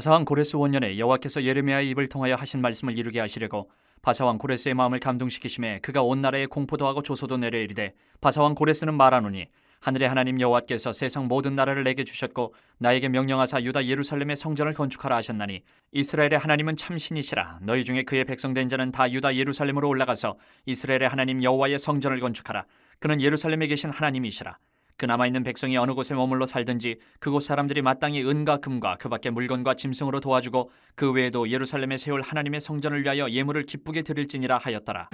바사왕 고레스 원년에 여호와께서 예레미야의 입을 통하여 하신 말씀을 이루게 하시려고 바사왕 고레스의 마음을 감동시키심에 그가 온 나라에 공포도 하고 조소도 내려 이르되 바사왕 고레스는 말하노니 하늘의 하나님 여호와께서 세상 모든 나라를 내게 주셨고 나에게 명령하사 유다 예루살렘의 성전을 건축하라 하셨나니 이스라엘의 하나님은 참신이시라. 너희 중에 그의 백성된 자는 다 유다 예루살렘으로 올라가서 이스라엘의 하나님 여호와의 성전을 건축하라. 그는 예루살렘에 계신 하나님이시라. 그 남아있는 백성이 어느 곳에 머물러 살든지 그곳 사람들이 마땅히 은과 금과 그 밖에 물건과 짐승으로 도와주고 그 외에도 예루살렘에 세울 하나님의 성전을 위하여 예물을 기쁘게 드릴지니라 하였더라.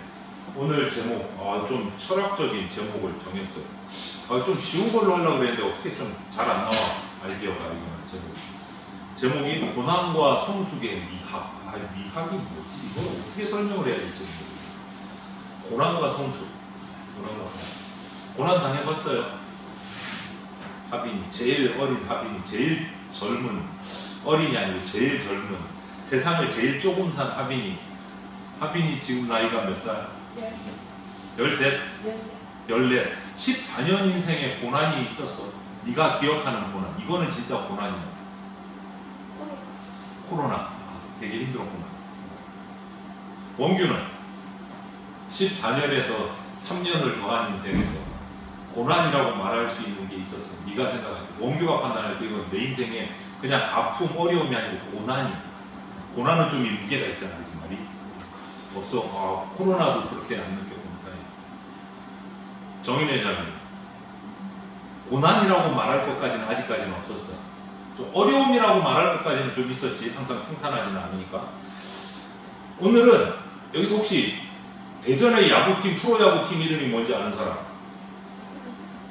오늘 제목 좀 철학적인 제목을 정했어요. 좀 쉬운 걸로 하려고 그랬는데 어떻게 좀 잘 안 나와 아이디어가. 이거는 제목이 고난과 성숙의 미학. 미학이 뭐지? 이걸 어떻게 설명을 해야 될지 모르겠어요. 고난과 성숙. 고난 당해봤어요? 하빈이, 제일 어린 하빈이, 제일 젊은, 어린이 아니고 제일 젊은, 세상을 제일 조금 산 하빈이 지금 나이가 몇 살? 13? 14. 14년 인생에 고난이 있었어. 네가 기억하는 고난. 이거는 진짜 고난이야. 코로나. 되게 힘들었구나. 원규는 14년에서 3년을 더한 인생에서 고난이라고 말할 수 있는 게 있었어. 네가 생각할 때, 원규가 판단할 때 이건 내 인생에 그냥 아픔, 어려움이 아니고 고난이. 고난은 좀 무게가 있잖아, 그 말이. 없어. 코로나도 그렇게 안 느껴보니까. 정인회 자매, 고난이라고 말할 것까지는 아직까지는 없었어. 좀 어려움이라고 말할 것까지는 좀 있었지. 항상 평탄하지는 않으니까. 오늘은 여기서 혹시 대전의 야구팀, 프로야구팀 이름이 뭔지 아는 사람?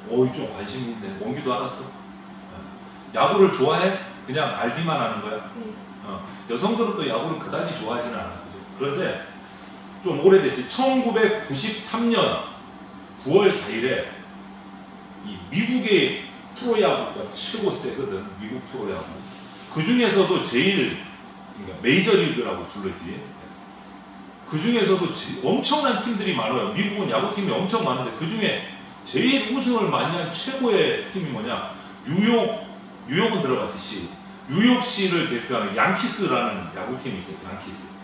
좀 관심 있네. 원기도 알았어? 야구를 좋아해? 그냥 알기만 하는 거야? 여성들은 또 야구를 그다지 좋아하지는 않아. 그죠? 그런데 좀 오래됐지. 1993년 9월 4일에 이 미국의 프로야구가 최고 세거든. 미국 프로야구. 그 중에서도 제일, 그러니까 메이저리그라고 부르지. 그 중에서도 엄청난 팀들이 많아요. 미국은 야구팀이 엄청 많은데 그 중에 제일 우승을 많이 한 최고의 팀이 뭐냐? 뉴욕은 들어봤지. 뉴욕시를 대표하는 양키스라는 야구팀이 있어요. 양키스.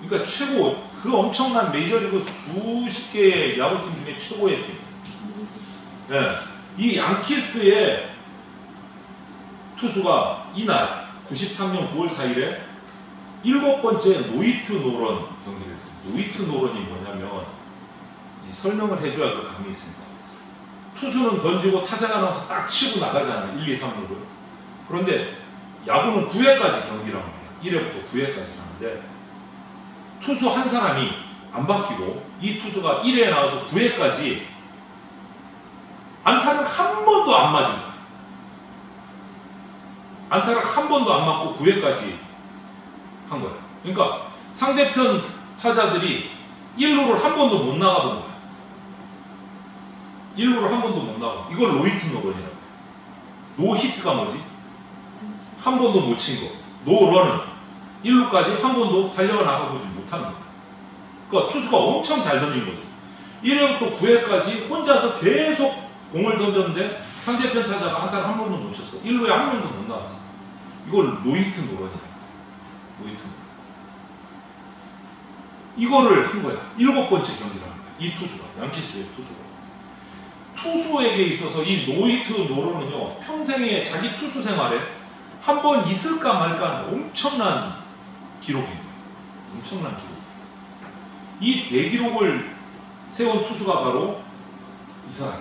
그러니까 최고, 그 엄청난 메이저리그 수십 개의 야구팀 중에 최고의 팀. 네. 이 양키스의 투수가 이날 93년 9월 4일에 7번째 노히트 노런 경기를 했습니다. 노히트 노런이 뭐냐면, 설명을 해줘야 그 감이 있습니다. 투수는 던지고 타자가 나와서 딱 치고 나가잖아요. 1, 2, 3루를. 그런데 야구는 9회까지 경기란 말이야. 1회부터 9회까지 하는데 투수 한 사람이 안 바뀌고 이 투수가 1회에 나와서 9회까지 안타를 한 번도 안 맞은 거야. 안타를 한 번도 안 맞고 9회까지 한 거야. 그러니까 상대편 타자들이 1루를 한 번도 못 나가본 거야. 1루를 한 번도 못 나가. 이걸 노히트 노런이라고 해. 노히트가 뭐지? 한 번도 못 친 거. 노런은 1루까지 한 번도 달려가 나가보지 못하는 거야. 그러니까 투수가 엄청 잘 던진 거지. 1회부터 9회까지 혼자서 계속 공을 던졌는데 상대편 타자가 안타를 한 번도 못 쳤어. 1루에 한 번도 못 나갔어. 이걸 노히트 노런이야. 노히트 노런. 이거를 한 거야. 7번째 경기를 한 거야. 이 투수가. 양키스의 투수가. 투수에게 있어서 이 노히트 노런은요, 평생에 자기 투수 생활에 한 번 있을까 말까 하는 엄청난 기록이에요. 엄청난 기록. 이 대기록을 세운 투수가 바로 이 사람,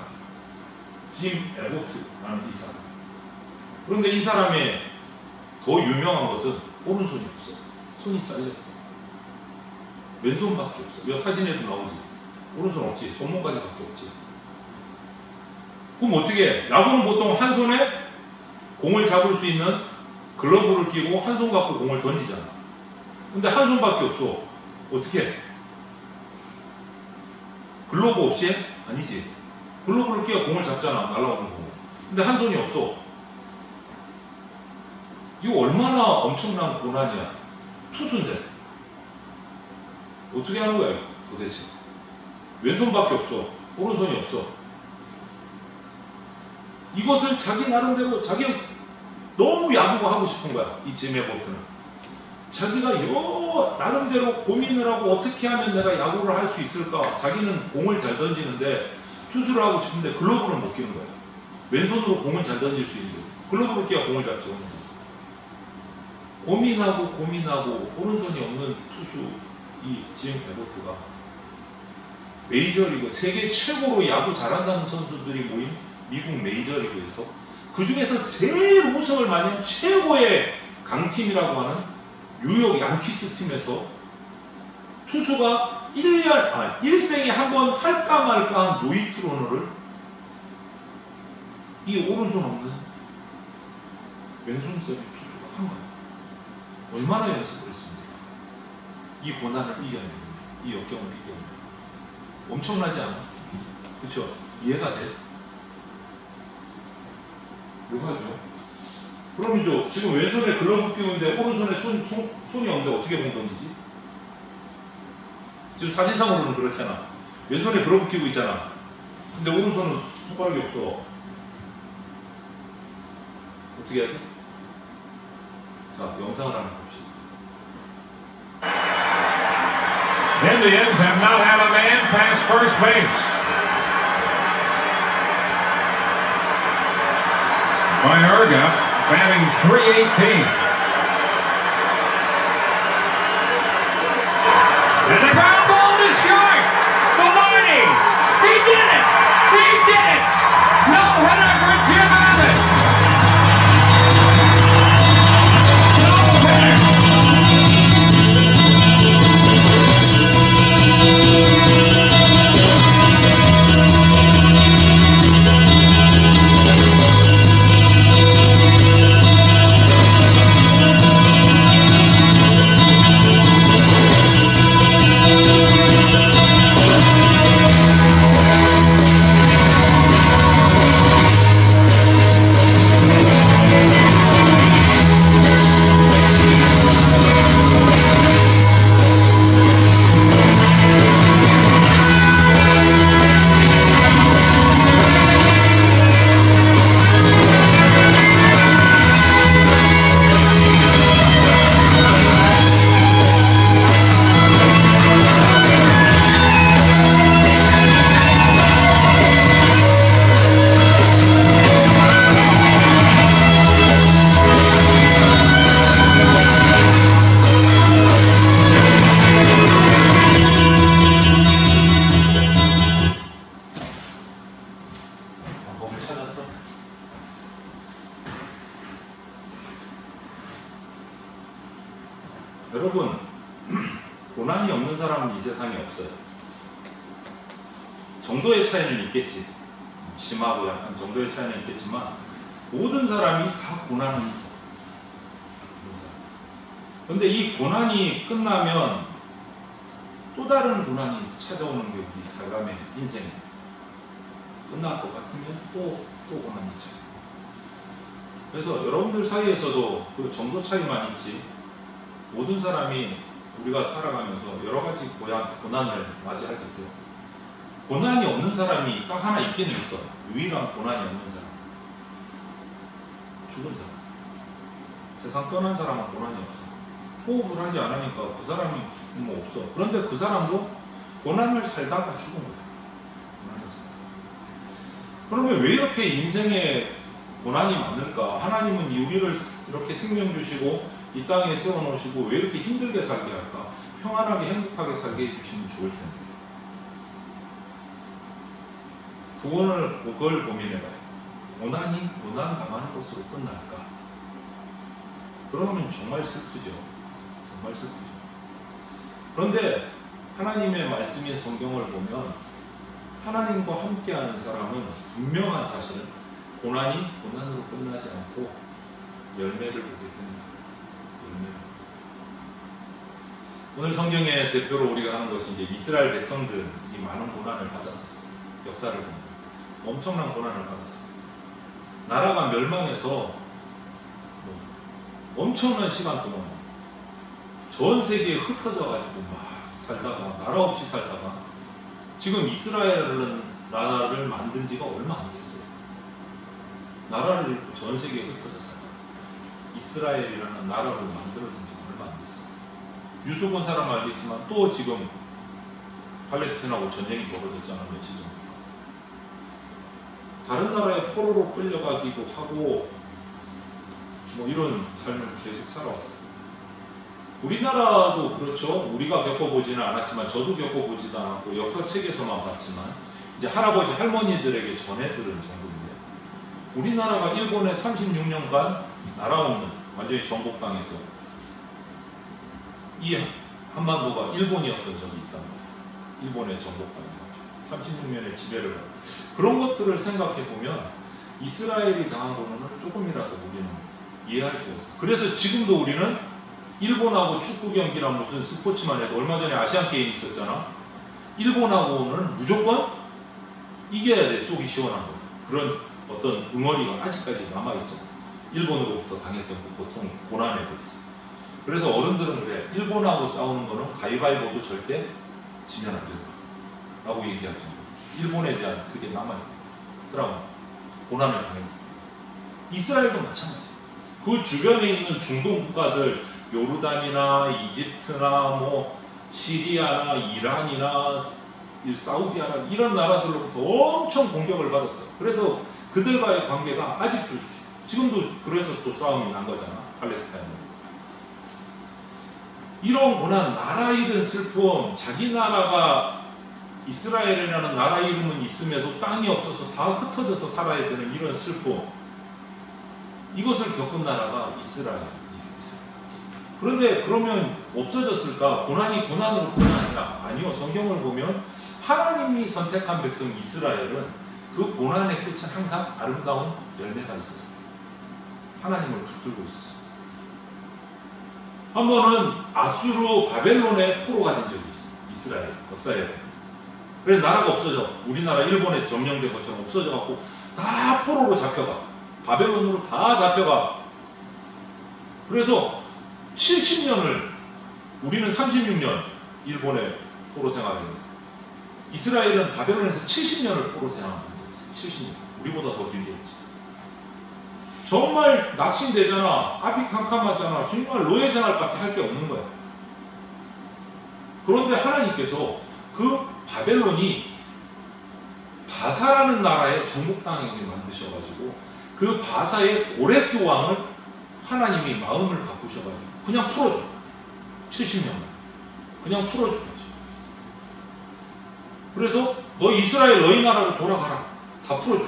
짐 에보트라는 이 사람. 그런데 이 사람의 더 유명한 것은 오른손이 없어. 손이 잘렸어. 왼손밖에 없어. 이 사진에도 나오지. 오른손 없지. 손목까지밖에 없지. 그럼 어떻게 해? 야구는 보통 한 손에 공을 잡을 수 있는 글러브를 끼고 한 손 갖고 공을 던지잖아. 근데 한 손밖에 없어. 어떻게 해? 글러브 없이 해? 아니지. 글러브를 끼고 공을 잡잖아. 날아오는 공. 근데 한 손이 없어. 이거 얼마나 엄청난 고난이야. 투수인데. 어떻게 하는 거야 도대체? 왼손밖에 없어. 오른손이 없어. 이것을 자기 나름대로 자기 너무 야구가 하고 싶은 거야. 이 지메 보트는. 자기가 나름대로 고민을 하고 어떻게 하면 내가 야구를 할 수 있을까. 자기는 공을 잘 던지는데 투수를 하고 싶은데 글러브를 못 끼는 거야. 왼손으로 공을 잘 던질 수 있는데 글러브를 끼야 공을 잡죠. 고민하고 오른손이 없는 투수 이 짐 베보트가 메이저리그 세계 최고로 야구 잘한다는 선수들이 모인 미국 메이저리그에서 그 중에서 제일 우승을 많이 한 최고의 강팀이라고 하는 뉴욕 양키스 팀에서 투수가 일생에 한 번 할까 말까 한 노히트로너를 이 오른손 없는 왼손잡이 투수가 한 거예요. 얼마나 연습을 했습니까? 이 고난을 이겨내는, 이 역경을 이겨내는. 엄청나지 않아? 그쵸? 이해가 돼? 묘하죠? 그럼 이제 지금 왼손에 글러브 끼우는데 오른손에 손이 없는데 어떻게 공 던지지? 지금 사진상으로는 그렇잖아. 왼손에 글러브 끼고 있잖아. 근데 오른손은 손가락이 없어. 어떻게 하지? 자, 영상을 한번 봅시다. Indians have not had a man past first base. Mayorga batting .318. And the ground ball to short. Velarde. He did it. He did it. No hitter for Jim Abbott. No hitter. 방법을 찾았어? 여러분, 고난이 없는 사람은 이 세상에 없어요. 정도의 차이는 있겠지. 심하고 약간 정도의 차이는 있겠지만 모든 사람이 다 고난은 있어. 그런데 이 고난이 끝나면 또 다른 고난이 찾아오는 게 우리 살감의 인생이에요. 끝날 것 같으면 또 고난이 찾아. 그래서 여러분들 사이에서도 그 정도 차이만 있지 모든 사람이 우리가 살아가면서 여러 가지 고난을 맞이하게 돼요. 고난이 없는 사람이 딱 하나 있기는 있어. 유일한 고난이 없는 사람. 죽은 사람. 세상 떠난 사람은 고난이 없어. 호흡을 하지 않으니까 그 사람이 뭐 없어. 그런데 그 사람도 고난을 살다가 죽은 거야. 고난을 살다가. 그러면 왜 이렇게 인생에 고난이 많을까? 하나님은 우리를 이렇게 생명 주시고 이 땅에 세워놓으시고 왜 이렇게 힘들게 살게 할까? 평안하게 행복하게 살게 해주시면 좋을 텐데. 그걸 고민해봐요. 고난이 고난 당하는 것으로 끝날까? 그러면 정말 슬프죠. 정말 슬프죠. 그런데 하나님의 말씀인 성경을 보면 하나님과 함께하는 사람은 분명한 사실은 고난이 고난으로 끝나지 않고 열매를 보게 된다. 오늘 성경의 대표로 우리가 하는 것이 이제 이스라엘 백성들이 많은 고난을 받았어요. 역사를 보면 엄청난 고난을 받았어요. 나라가 멸망해서 엄청난 시간 동안 전 세계에 흩어져 가지고 막 살다가 나라 없이 살다가 지금 이스라엘은 나라를 만든 지가 얼마 안 됐어요. 나라를 잃고 전 세계에 흩어져 살다가 이스라엘이라는 나라로 만들어진 지 얼마 안 됐어요. 유수본 사람 알겠지만 또 지금 팔레스타인하고 전쟁이 벌어졌잖아, 며칠 전부터. 다른 나라의 포로로 끌려가기도 하고 뭐 이런 삶을 계속 살아왔어요. 우리나라도 그렇죠. 우리가 겪어보지는 않았지만 저도 겪어보지도 않았고 역사책에서만 봤지만 이제 할아버지 할머니들에게 전해 들은 정도인데, 우리나라가 일본에 36년간 나라 없는 완전히 정복당해서 이 한반도가 일본이었던 적이 있단 말이에요. 일본의 정복당해가지고 36년의 지배를 받고, 그런 것들을 생각해 보면 이스라엘이 당한 거는 조금이라도 우리는 이해할 수 있어요. 그래서 지금도 우리는 일본하고 축구 경기나 무슨 스포츠만 해도 얼마 전에 아시안 게임 있었잖아. 일본하고는 무조건 이겨야 돼. 속이 시원한 거. 그런 어떤 응어리가 아직까지 남아있잖아. 일본으로부터 당했던 그 고통, 고난에 대해서. 그래서 어른들은 그래. 일본하고 싸우는 거는 가위바위보도 절대 지면 안 된다 라고 얘기하죠. 일본에 대한 그게 남아있다. 트라우마, 고난을 당했다. 이스라엘도 마찬가지야. 그 주변에 있는 중동 국가들, 요르단이나 이집트나 뭐 시리아나 이란이나 사우디아라비아 이런 나라들로부터 엄청 공격을 받았어요. 그래서 그들과의 관계가 아직도 지금도 그래서 또 싸움이 난 거잖아. 팔레스타인은. 이런 고난, 나라 잃은 슬픔, 자기 나라가 이스라엘이라는 나라 이름은 있음에도 땅이 없어서 다 흩어져서 살아야 되는 이런 슬픔, 이것을 겪은 나라가 이스라엘이에요. 그런데 그러면 없어졌을까? 고난이 고난으로 끝나느냐? 아니요. 성경을 보면 하나님이 선택한 백성 이스라엘은 그 고난의 끝은 항상 아름다운 열매가 있었어요. 하나님을 붙들고 있었어요. 한 번은 아수르 바벨론의 포로가 된 적이 있어요. 이스라엘 역사에. 그래서 나라가 없어져. 우리나라 일본에 점령된 것처럼 없어져갖고 다 포로로 잡혀가. 바벨론으로 다 잡혀가. 그래서 70년을, 우리는 36년 일본에 포로 생활했는데 이스라엘은 바벨론에서 70년을 포로 생활한 적이 있어요. 70년. 우리보다 더 길게 했지. 정말 낙심되잖아. 앞이 캄캄하잖아. 정말 노예 생활밖에 할 게 없는 거야. 그런데 하나님께서 그 바벨론이 바사라는 나라의 정복당하게 만드셔가지고 그 바사의 고레스 왕을 하나님이 마음을 바꾸셔가지고 그냥 풀어줘. 70년만. 그냥 풀어주겠지. 그래서 너 이스라엘 너희 나라로 돌아가라. 다 풀어줘.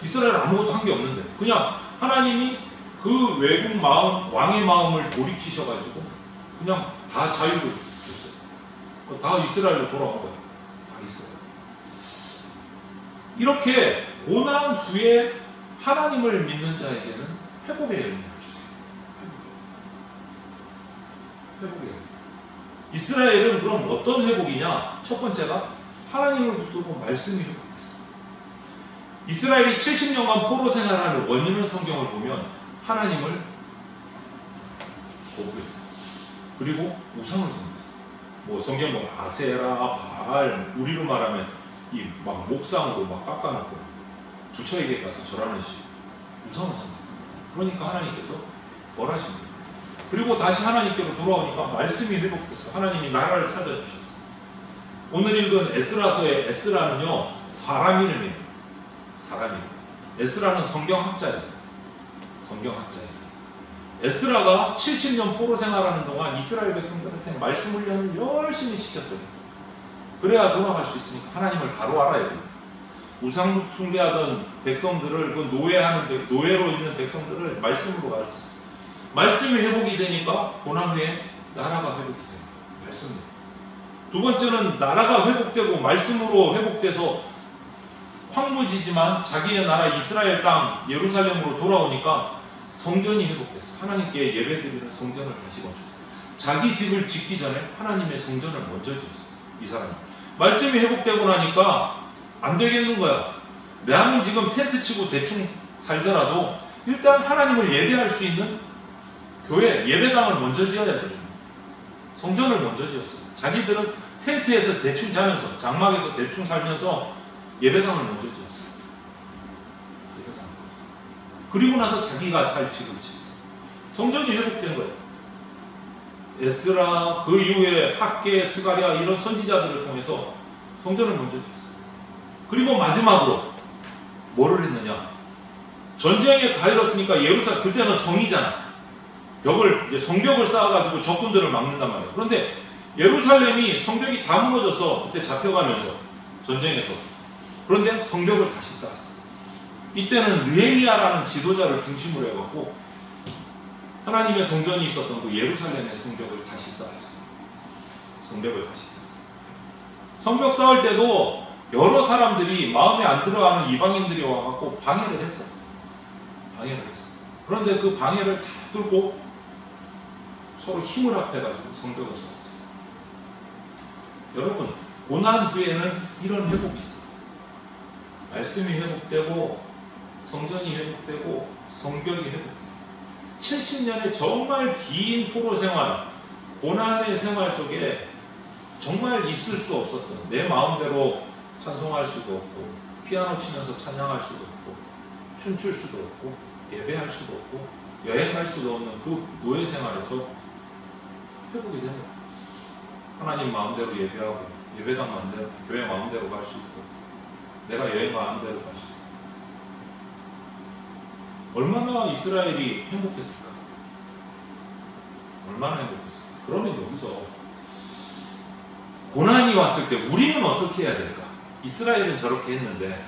이스라엘 아무것도 한 게 없는데 그냥 하나님이 그 외국 마음, 왕의 마음을 돌이키셔가지고 그냥 다 자유를 줬어요. 다 이스라엘로 돌아온 거야. 다 이스라엘. 이렇게 고난 후에 하나님을 믿는 자에게는 회복의 열매를 주세요. 회복의 열매. 이스라엘은 그럼 어떤 회복이냐? 첫 번째가 하나님을 붙들고 말씀이 회복됐어. 이스라엘이 70년간 포로 생활하는 원인은 성경을 보면 하나님을 거부했어. 그리고 우상을 섬겼어. 뭐 성경 뭐 아세라, 바알, 우리로 말하면 이 막 목상으로 막 깎아놓고 부처에게 가서 절하는 식 우상을 섬겼다. 그러니까 하나님께서 벌하신 거예요. 그리고 다시 하나님께로 돌아오니까 말씀이 회복됐어. 하나님이 나라를 찾아주셨어. 오늘 읽은 에스라서의 에스라는요 사람 이름이에요. 사람 이름. 에스라는 성경학자예요. 성경학자예요. 에스라가 70년 포로 생활하는 동안 이스라엘 백성들한테 말씀 훈련을 열심히 시켰어요. 그래야 돌아갈 수 있으니까 하나님을 바로 알아야 돼요. 우상 숭배하던 백성들을, 그 노예로 있는 백성들을 말씀으로 가르쳤어요. 말씀이 회복이 되니까 고난 후에 나라가 회복이 돼요. 말씀으로. 두 번째는 나라가 회복되고 말씀으로 회복돼서 황무지지만 자기의 나라 이스라엘 땅 예루살렘으로 돌아오니까 성전이 회복됐어. 하나님께 예배드리는 성전을 다시 건축했어. 자기 집을 짓기 전에 하나님의 성전을 먼저 지었어. 이 사람이. 말씀이 회복되고 나니까 안 되겠는 거야. 나는 지금 텐트 치고 대충 살더라도 일단 하나님을 예배할 수 있는 교회, 예배당을 먼저 지어야 되겠네. 성전을 먼저 지었어요. 자기들은 텐트에서 대충 자면서, 장막에서 대충 살면서 예배당을 먼저 지었어요. 예배당. 그리고 나서 자기가 살 집을 지었어요. 성전이 회복된 거예요. 에스라, 그 이후에 학계, 스가랴 이런 선지자들을 통해서 성전을 먼저 지었어요. 그리고 마지막으로 뭐를 했느냐? 전쟁에 가일렀으니까 예루살렘, 그때는 성이잖아. 이제 성벽을 쌓아가지고 적군들을 막는단 말이에요. 그런데 예루살렘이 성벽이 다 무너져서 그때 잡혀가면서 전쟁에서, 그런데 성벽을 다시 쌓았어요. 이때는 느헤미야라는 지도자를 중심으로 해갖고 하나님의 성전이 있었던 그 예루살렘의 성벽을 다시 쌓았어요. 성벽을 다시 쌓았어요. 성벽 쌓을 때도 여러 사람들이 마음에 안 들어가는 이방인들이 와갖고 방해를 했어. 방해를 했어. 그런데 그 방해를 다 뚫고 서로 힘을 합해가지고 성벽을 쌓았어요. 여러분, 고난 후에는 이런 회복이 있어요. 말씀이 회복되고 성전이 회복되고 성벽이 회복돼요. 70년의 정말 긴 포로 생활, 고난의 생활 속에 정말 있을 수 없었던, 내 마음대로 찬송할 수도 없고 피아노 치면서 찬양할 수도 없고 춤출 수도 없고 예배할 수도 없고 여행 갈 수도 없는 그 노예 생활에서 회복이 되는 거예요. 하나님 마음대로 예배하고 예배당 마음대로, 교회 마음대로 갈 수 있고 내가 여행 마음대로 갈 수 있고. 얼마나 이스라엘이 행복했을까? 얼마나 행복했을까? 그러면 여기서 고난이 왔을 때 우리는 어떻게 해야 될까? 이스라엘은 저렇게 했는데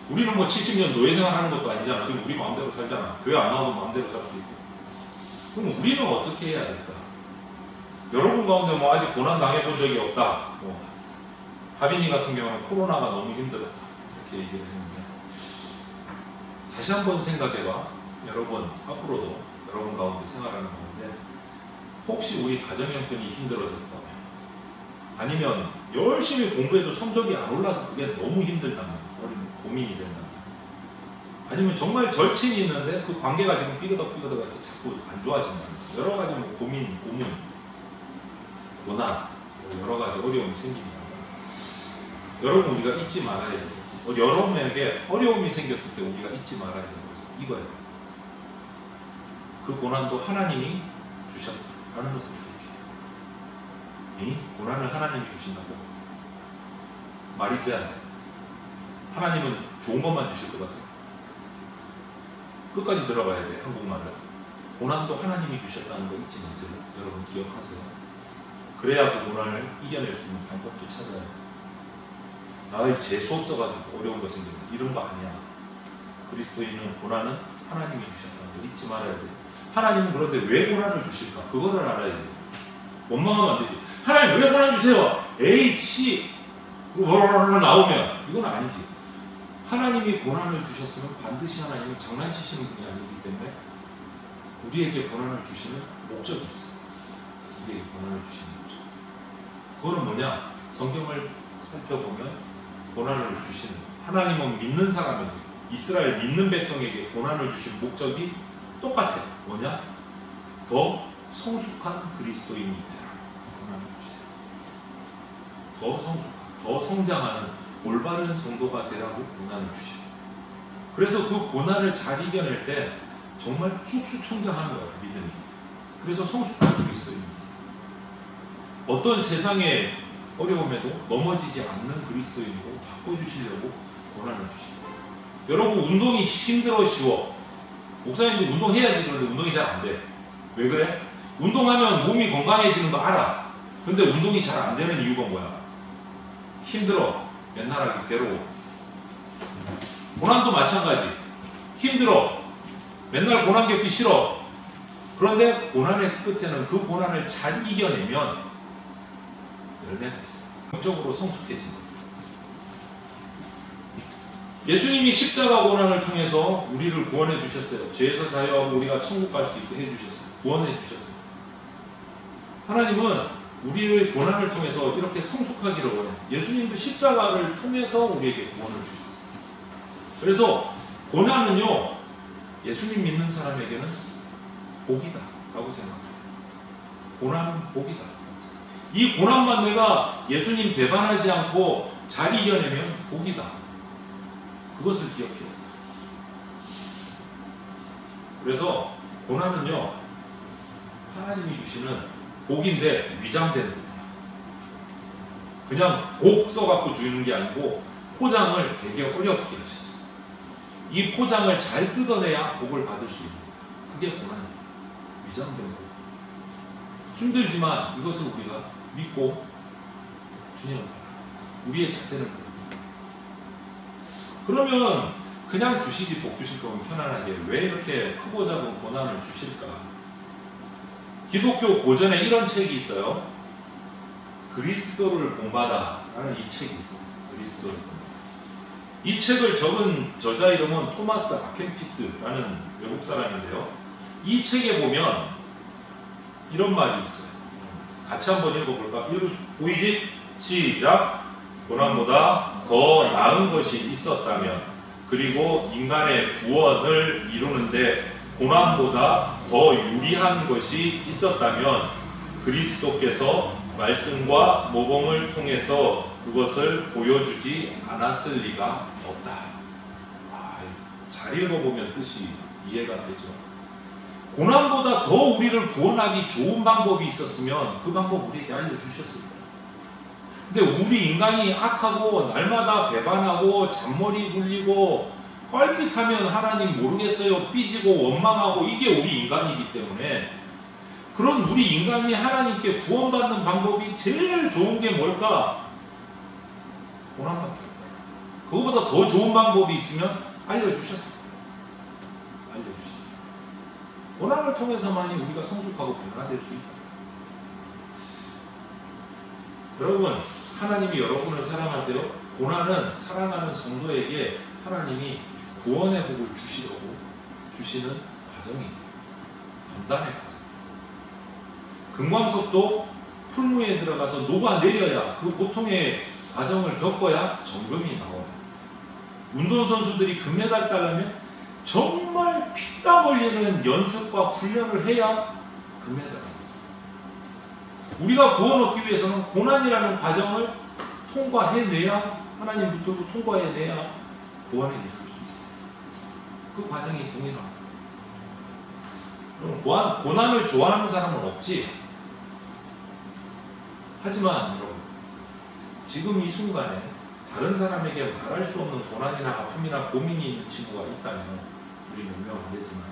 우리는 뭐 70년 노예생활 하는 것도 아니잖아. 지금 우리 마음대로 살잖아. 교회 안 나와도 마음대로 살 수 있고. 그럼 우리는 어떻게 해야 될까? 여러분 가운데 뭐 아직 고난 당해본 적이 없다. 뭐 하빈이 같은 경우는 코로나가 너무 힘들었다. 이렇게 얘기를 했는데 다시 한번 생각해봐. 여러분 앞으로도 여러분 가운데 생활하는 가운데 혹시 우리 가정 형편이 힘들어졌다면 아니면 열심히 공부해도 성적이 안 올라서 그게 너무 힘들다면 고민이 된다면 아니면 정말 절친이 있는데 그 관계가 지금 삐그덕삐그덕해서 자꾸 안 좋아진다면 여러 가지 뭐 고민, 고문, 고난 여러 가지 어려움이 생긴다면 여러분 우리가 잊지 말아야 되는 것은 여러분에게 어려움이 생겼을 때 우리가 잊지 말아야 되는 것은 이거예요. 그 고난도 하나님이 주셨다라는 것을 기억해요. 이 고난을 하나님이 주신다고 말이 돼야 돼. 하나님은 좋은 것만 주실 것 같아요. 끝까지 들어가야 돼. 한국말을. 고난도 하나님이 주셨다는 거 잊지 마세요. 여러분 기억하세요. 그래야 그 고난을 이겨낼 수 있는 방법도 찾아야 돼. 재수 없어가지고 어려운 거 생겼네. 이런 거 아니야. 그리스도인은 고난은 하나님이 주셨다는 거 잊지 말아야 돼. 하나님은 그런데 왜 고난을 주실까? 그거를 알아야 돼. 원망하면 안 되지. 하나님 왜 고난 주세요? 에이, 나오면 이건 아니지. 하나님이 고난을 주셨으면 반드시 하나님은 장난치시는 분이 아니기 때문에 우리에게 고난을 주시는 목적이 있어요. 우리에게 고난을 주시는 목적. 그거는 뭐냐? 성경을 살펴보면 고난을 주시는 하나님은 믿는 사람에게 이스라엘 믿는 백성에게 고난을 주신 목적이 똑같아요. 뭐냐? 더 성숙한 그리스도인이 되라. 고난을 주세요. 더 성숙한, 더 성장하는 올바른 성도가 되라고 고난을 주시고 그래서 그 고난을 잘 이겨낼 때 정말 쑥쑥 성장하는 거예요. 믿음이. 그래서 성숙한 그리스도인입니다. 어떤 세상의 어려움에도 넘어지지 않는 그리스도인으로 바꿔주시려고 고난을 주시고 여러분 운동이 힘들어 쉬워. 목사님도 운동해야지 그런데 운동이 잘 안 돼. 왜 그래? 운동하면 몸이 건강해지는 거 알아. 근데 운동이 잘 안 되는 이유가 뭐야? 힘들어. 맨날 하기 괴로워. 고난도 마찬가지. 힘들어. 맨날 고난 겪기 싫어. 그런데 고난의 끝에는 그 고난을 잘 이겨내면 열매가 있어. 영적으로 성숙해진다. 예수님이 십자가 고난을 통해서 우리를 구원해 주셨어요. 죄에서 자유하고 우리가 천국 갈 수 있게 해 주셨어요. 구원해 주셨어요. 하나님은 우리의 고난을 통해서 이렇게 성숙하기를 원해요. 예수님도 십자가를 통해서 우리에게 구원을 주셨어요. 그래서 고난은요, 예수님 믿는 사람에게는 복이다 라고 생각해요. 고난은 복이다. 이 고난만 내가 예수님 배반하지 않고 잘 이겨내면 복이다. 그것을 기억해요. 그래서 고난은요, 하나님이 주시는 복인데 위장된 복이에요. 그냥 복 써갖고 주는 게 아니고 포장을 되게 어렵게 하셨어요. 이 포장을 잘 뜯어내야 복을 받을 수 있는 거예요. 그게 고난이에요. 위장된 복. 힘들지만 이것을 우리가 믿고 주님을 우리의 자세를 그러면 그냥 주시기 복 주실 거면 편안하게 왜 이렇게 크고 작은 고난을 주실까? 기독교 고전에 이런 책이 있어요. 그리스도를 본받아 라는 이 책이 있어요. 그리스도를 본받아. 이 책을 적은 저자 이름은 토마스 아켄피스라는 외국 사람인데요. 이 책에 보면 이런 말이 있어요. 같이 한번 읽어볼까? 보이지? 시작! 고난보다 더 나은 것이 있었다면, 그리고 인간의 구원을 이루는데 고난보다 더 유리한 것이 있었다면 그리스도께서 말씀과 모범을 통해서 그것을 보여주지 않았을 리가 없다. 잘 읽어보면 뜻이 이해가 되죠. 고난보다 더 우리를 구원하기 좋은 방법이 있었으면 그 방법 우리에게 알려주셨을 거예요. 근데 우리 인간이 악하고 날마다 배반하고 잔머리 굴리고 껄핏하면 하나님 모르겠어요 삐지고 원망하고 이게 우리 인간이기 때문에, 그런 우리 인간이 하나님께 구원받는 방법이 제일 좋은 게 뭘까? 고난밖에 없다. 그거보다 더 좋은 방법이 있으면 알려주셨어요. 알려주셨어요. 고난을 통해서만이 우리가 성숙하고 변화될 수 있다. 여러분, 하나님이 여러분을 사랑하세요. 고난은 사랑하는 성도에게 하나님이 구원의 복을 주시려고 주시는 과정이에요. 연단의 과정. 금광석도 풀무에 들어가서 녹아내려야, 그 고통의 과정을 겪어야 정금이 나와요. 운동선수들이 금메달 따려면 정말 피땀 흘리는 연습과 훈련을 해야 금메달을. 우리가 구원 얻기 위해서는 고난이라는 과정을 통과해내야, 하나님 붙들고 통과해내야 구원에 이를 수 있어요. 그 과정이 동일합니다. 그럼 고난을 좋아하는 사람은 없지. 하지만 여러분, 지금 이 순간에 다른 사람에게 말할 수 없는 고난이나 아픔이나 고민이 있는 친구가 있다면 우리 몇 명 안 되지만,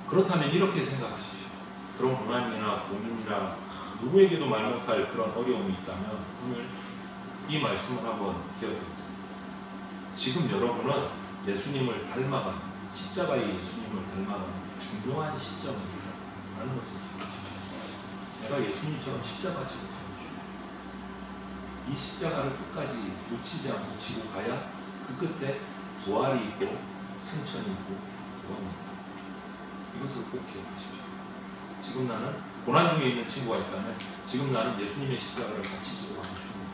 그렇다면 이렇게 생각하십시오. 그런 고난이나 고민이나 누구에게도 말 못할 그런 어려움이 있다면 오늘 이 말씀을 한번 기억해보세요. 지금 여러분은 예수님을 닮아가는, 십자가의 예수님을 닮아가는 중요한 시점입니다 라는 것을 기억하십시오. 내가 예수님처럼 십자가 지고 가는 중, 이 십자가를 끝까지 놓치지 않고 지고 가야 그 끝에 부활이 있고 승천이 있고 구원이 있다. 이것을 꼭 기억하십시오. 지금 나는 고난 중에 있는 친구가 있다면 지금 나는 예수님의 십자가를 같이 지고 가는 중입니다.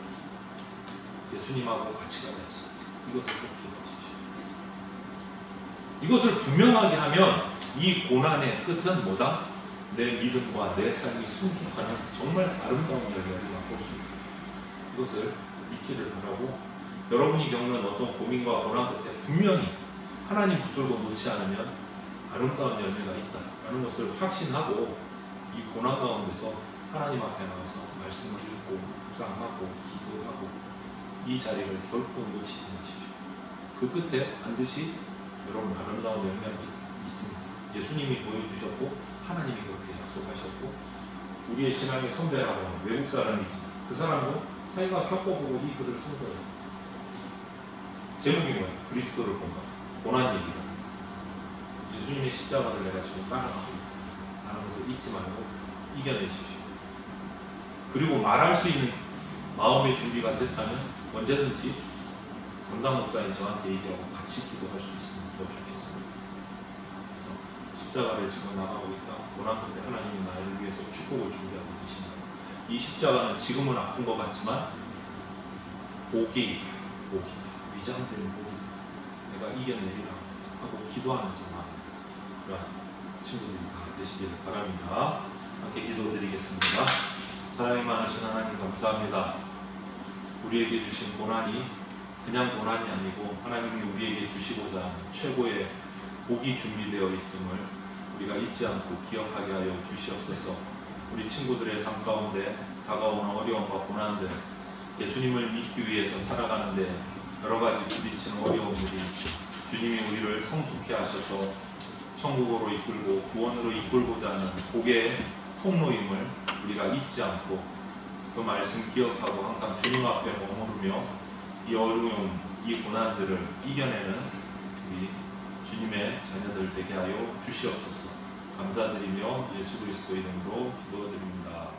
예수님하고 같이 가야지. 이것을 꼭 기억하십시오. 이것을 분명하게 하면 이 고난의 끝은 뭐다? 내 믿음과 내 삶이 순수하는 정말 아름다운 열매를 맛볼 수 있다. 이것을 믿기를 바라고, 여러분이 겪는 어떤 고민과 고난 끝에 분명히 하나님 붙들고 놓지 않으면 아름다운 열매가 있다라는 것을 확신하고, 이 고난 가운데서 하나님 앞에 나와서 말씀을 읽고 묵상하고 기도하고 이 자리를 결코 놓치지 마십시오. 그 끝에 반드시 여러분 아름다운 열매가 있습니다. 예수님이 보여주셨고 하나님이 그렇게 약속하셨고, 우리의 신앙의 선배라고 하는 외국 사람이지만 그 사람도 자기가 겪어보고 이 글을 쓴 거예요. 제목이 뭐예요? 그리스도를 본다. 고난 얘기를. 예수님의 십자가를 내가 지금 따라가고 있다 하는 것을 잊지 말고 이겨내십시오. 그리고 말할 수 있는 마음의 준비가 됐다면 언제든지 담당 목사님 저한테 얘기하고 같이 기도할 수 있으면 더 좋겠습니다. 그래서 십자가를 지고 나가고 있다. 고난 끝에 하나님이 나를 위해서 축복을 준비하고 계신다. 이 십자가는 지금은 아픈 것 같지만 복이다. 위장된 복이다. 내가 이겨내리라 하고 기도하면서 그런 친구들이 다 되시기를 바랍니다. 함께 기도드리겠습니다. 사랑이 많으신 하나님 감사합니다. 우리에게 주신 고난이 그냥 고난이 아니고 하나님이 우리에게 주시고자 하는 최고의 복이 준비되어 있음을 우리가 잊지 않고 기억하게 하여 주시옵소서. 우리 친구들의 삶 가운데 다가오는 어려움과 고난들, 예수님을 믿기 위해서 살아가는데 여러 가지 부딪히는 어려움들이 주님이 우리를 성숙케 하셔서 천국으로 이끌고 구원으로 이끌고자 하는 복의 통로임을 우리가 잊지 않고 그 말씀 기억하고 항상 주님 앞에 머무르며 이 어려움, 이 고난들을 이겨내는 우리 주님의 자녀들 되게 하여 주시옵소서. 감사드리며 예수 그리스도 이름으로 기도드립니다.